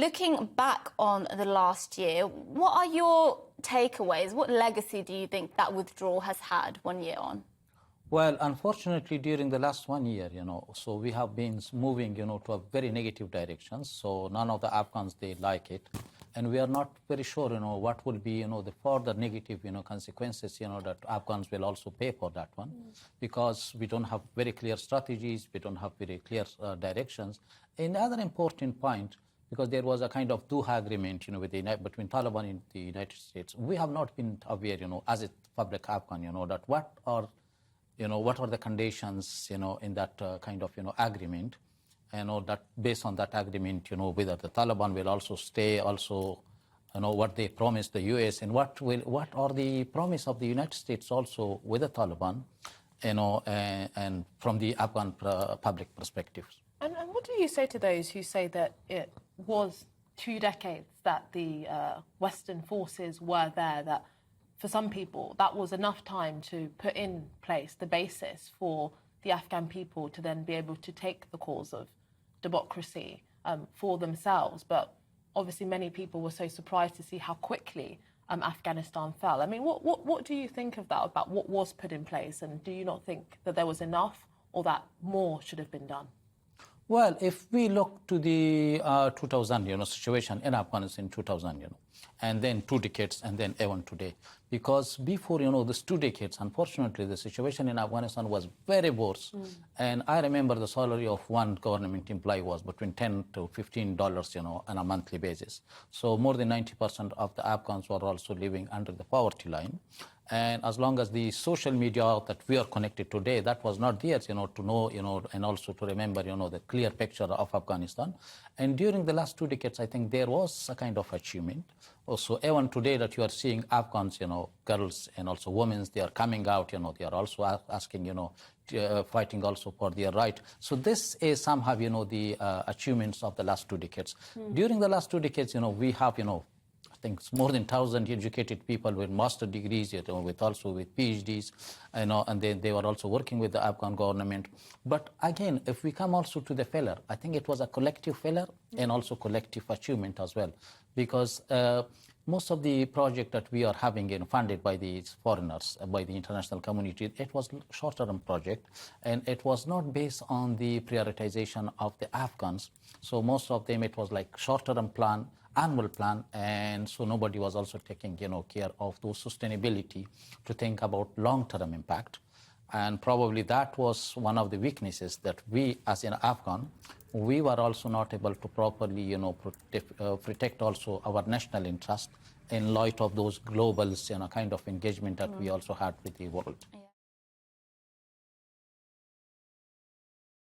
looking back on the last year, what are your takeaways? What legacy do you think that withdrawal has had 1 year on? Well, unfortunately, during the last 1 year, so we have been moving, to a very negative direction. So none of the Afghans, they like it. And we are not very sure, what will be, the further negative, consequences, that Afghans will also pay for that one. Because we don't have very clear strategies, we don't have very clear directions. Another important point, because there was a kind of Doha agreement, between Taliban and the United States. We have not been aware, as a public Afghan, that what are the conditions, in that kind of, agreement, that based on that agreement, whether the Taliban will also stay, also, what they promised the U.S. and what are the promise of the United States also with the Taliban, and from the Afghan public perspective. And what do you say to those who say that it was 2 decades that the Western forces were there, that for some people, that was enough time to put in place the basis for the Afghan people to then be able to take the cause of democracy for themselves. But obviously many people were so surprised to see how quickly Afghanistan fell. I mean, what do you think of that, about what was put in place? And do you not think that there was enough, or that more should have been done? Well, if we look to the 2000, situation in Afghanistan in 2000, and then 2 decades, and then even today. Because before, these 2 decades, unfortunately, the situation in Afghanistan was very worse. And I remember the salary of one government employee was between $10 to $15, on a monthly basis. So more than 90% of the Afghans were also living under the poverty line. And as long as the social media that we are connected today, that was not there, to know, and also to remember, the clear picture of Afghanistan. And during the last 2 decades, I think there was a kind of achievement. Also, even today that you are seeing Afghans, girls and also women, they are coming out, they are also asking, fighting also for their right. So this is somehow, the achievements of the last 2 decades. During the last 2 decades, we have, I think it's more than 1,000 educated people with master degrees, with PhDs, and they were also working with the Afghan government. But again, if we come also to the failure, I think it was a collective failure and also collective achievement as well, because most of the project that we are having funded by the foreigners, by the international community, it was short-term project, and it was not based on the prioritization of the Afghans. So most of them, it was like short-term plan, annual plan, and so nobody was also taking care of those sustainability to think about long-term impact. And probably that was one of the weaknesses that we, as an Afghan, we were also not able to properly protect also our national interest in light of those global kind of engagement that we also had with the world.